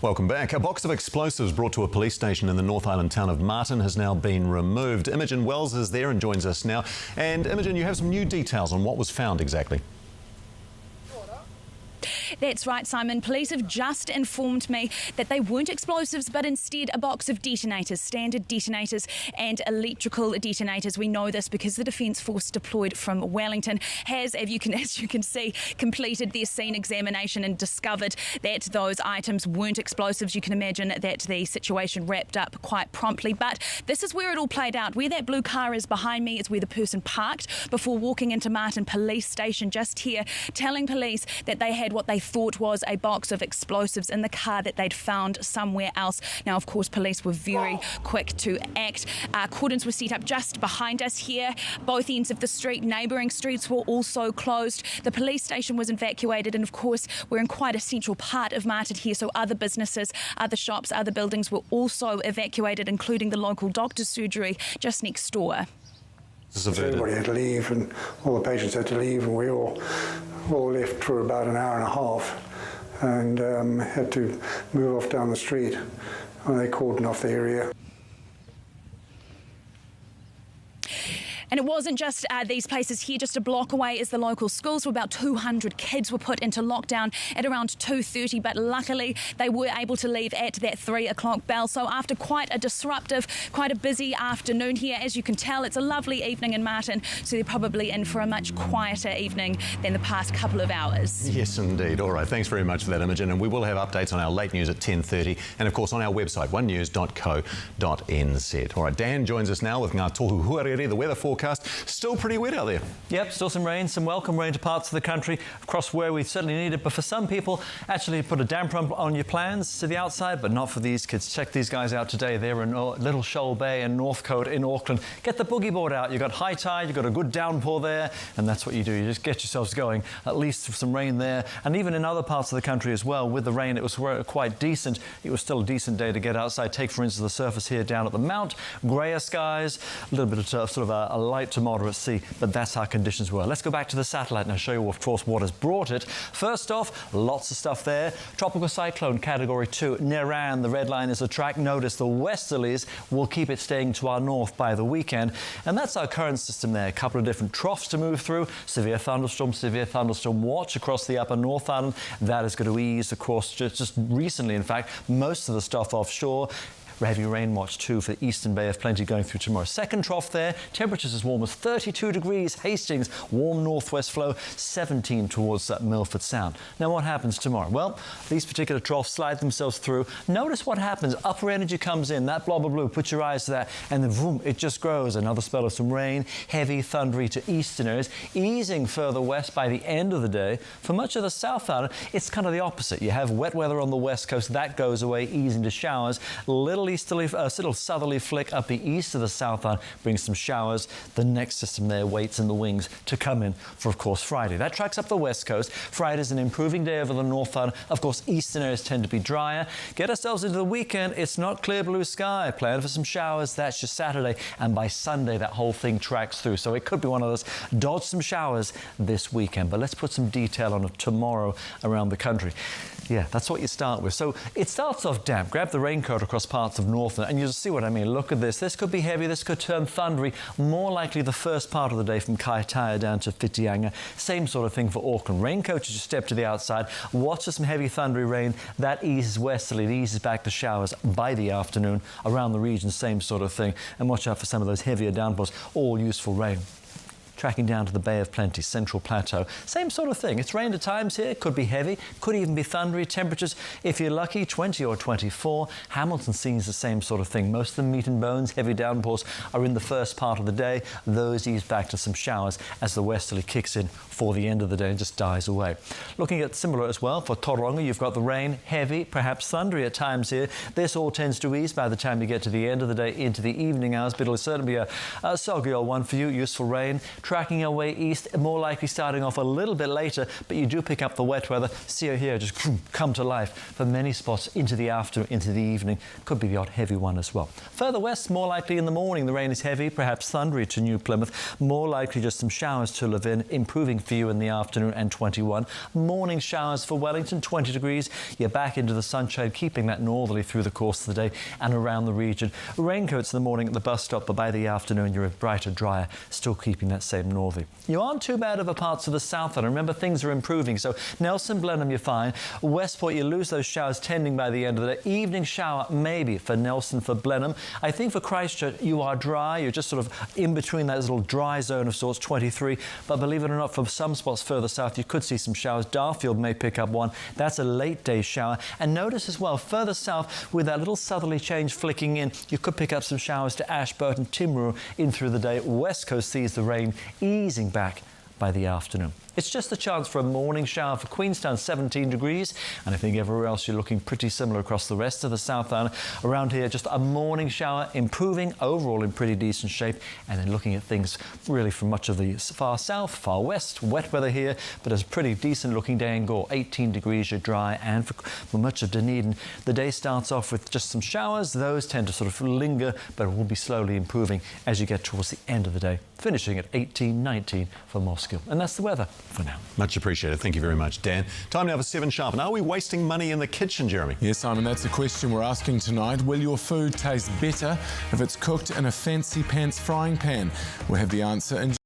Welcome back. A box of explosives brought to a police station in the North Island town of Martin has now been removed. Imogen Wells is there and joins us now. And Imogen, you have some new details on what was found exactly. That's right, Simon. Police have just informed me that they weren't explosives, but instead a box of detonators, standard detonators and electrical detonators. We know this because the Defence Force deployed from Wellington has, as you can see, completed their scene examination and discovered that those items weren't explosives. You can imagine that the situation wrapped up quite promptly. But this is where it all played out. Where that blue car is behind me is where the person parked before walking into Martin Police Station just here, telling police that they had what they thought was a box of explosives in the car that they'd found somewhere else. Now, of course, police were very quick to act. Cordons were set up just behind us here. Both ends of the street, neighbouring streets were also closed. The police station was evacuated, and of course, we're in quite a central part of Martin here, so other businesses, other shops, other buildings were also evacuated, including the local doctor's surgery just next door. Everybody had to leave, and all the patients had to leave, and we all left for about an hour and a half, and had to move off down the street. And they cordoned off the area. And it wasn't just these places here. Just a block away is the local schools, where about 200 kids were put into lockdown at around 2:30, but luckily they were able to leave at that 3 o'clock bell. So after quite a disruptive, quite a busy afternoon here, as you can tell, it's a lovely evening in Martin, so they're probably in for a much quieter evening than the past couple of hours. Yes, indeed. All right, thanks very much for that, Imogen. And we will have updates on our late news at 10:30 and, of course, on our website, onenews.co.nz. All right, Dan joins us now with Ngā Tohu Huarere, the weather forecast. Still pretty wet out there. Yep, still some rain, some welcome rain to parts of the country across where we certainly need it. But for some people, actually put a damper on your plans to the outside, but not for these kids. Check these guys out today. They're in Little Shoal Bay and Northcote in Auckland. Get the boogie board out. You've got high tide, you've got a good downpour there, and that's what you do. You just get yourselves going, at least for some rain there. And even in other parts of the country as well, with the rain, it was quite decent. It was still a decent day to get outside. Take, for instance, the surface here down at the Mount. Grayer skies, a little bit of sort of a light to moderate sea, but that's how conditions were. Let's go back to the satellite and I'll show you, of course, what has brought it. First off, lots of stuff there. Tropical cyclone category 2, Niran. The red line is the track. Notice the westerlies will keep it staying to our north by the weekend, and that's our current system there. A couple of different troughs to move through. Severe thunderstorm watch across the upper North Island. That is going to ease, of course, just recently, in fact, most of the stuff offshore. Heavy rain watch too for the Eastern Bay of Plenty going through tomorrow. Second trough there, temperatures as warm as 32 degrees. Hastings, warm northwest flow, 17 towards Milford Sound. Now what happens tomorrow? Well, these particular troughs slide themselves through. Notice what happens. Upper energy comes in, that blob of blue, put your eyes to that, and then boom, it just grows. Another spell of some rain, heavy, thundery to eastern areas, easing further west by the end of the day. For much of the South Island, it's kind of the opposite. You have wet weather on the west coast, that goes away, easing to showers. Little southerly flick up the east of the South Island brings some showers. The next system there waits in the wings to come in for, of course, Friday. That tracks up the west coast. Friday's an improving day over the North Island. Of course, eastern areas tend to be drier. Get ourselves into the weekend. It's not clear blue sky. Plan for some showers. That's just Saturday. And by Sunday, that whole thing tracks through. So it could be one of those dodge some showers this weekend. But let's put some detail on it tomorrow around the country. Yeah, that's what you start with. So it starts off damp. Grab the raincoat across parts of Northland and you'll see what I mean. Look at this. This could be heavy. This could turn thundery. More likely the first part of the day from Kaitaia down to Whitianga. Same sort of thing for Auckland. Raincoat as you step to the outside. Watch for some heavy thundery rain. That eases westerly. It eases back to showers by the afternoon. Around the region, same sort of thing. And watch out for some of those heavier downpours. All useful rain. Tracking down to the Bay of Plenty, Central Plateau. Same sort of thing. It's rained at times here. Could be heavy. Could even be thundery. Temperatures, if you're lucky, 20 or 24. Hamilton sees the same sort of thing. Most of the meat and bones, heavy downpours are in the first part of the day. Those ease back to some showers as the westerly kicks in for the end of the day and just dies away. Looking at similar as well for Tauranga, you've got the rain, heavy, perhaps thundery at times here. This all tends to ease by the time you get to the end of the day into the evening hours, but it'll certainly be a soggy old one for you. Useful rain. tracking our way east, more likely starting off a little bit later, but you do pick up the wet weather. See it here, just come to life for many spots into the afternoon, into the evening. Could be the odd heavy one as well. Further west, more likely in the morning, the rain is heavy, perhaps thundery to New Plymouth. More likely just some showers to Levin, improving for you in the afternoon and 21. Morning showers for Wellington, 20 degrees. You're back into the sunshine, keeping that northerly through the course of the day and around the region. Raincoats in the morning at the bus stop, but by the afternoon you're brighter, drier, still keeping that same northerly. You aren't too bad over parts of the south, and remember things are improving. So Nelson, Blenheim, you're fine. Westport, you lose those showers tending by the end of the day. Evening shower maybe for Nelson, for Blenheim. I think for Christchurch you are dry. You're just sort of in between that little dry zone of sorts, 23. But believe it or not, for some spots further south you could see some showers. Darfield may pick up one. That's a late day shower. And notice as well, further south with that little southerly change flicking in, you could pick up some showers to Ashburton, Timaru in through the day. West Coast sees the rain easing back by the afternoon. It's just a chance for a morning shower for Queenstown, 17 degrees. And I think everywhere else you're looking pretty similar across the rest of the South Island. Around here, just a morning shower, improving, overall in pretty decent shape. And then looking at things really from much of the far south, far west, wet weather here, but it's a pretty decent looking day in Gore. 18 degrees, you're dry. And for much of Dunedin, the day starts off with just some showers. Those tend to sort of linger, but it will be slowly improving as you get towards the end of the day, finishing at 18, 19 for Moskill. And that's the weather for now. Much appreciated. Thank you very much, Dan. Time now for 7 Sharp. And are we wasting money in the kitchen, Jeremy? Yes, Simon, that's the question we're asking tonight. Will your food taste better if it's cooked in a fancy pants frying pan? We'll have the answer in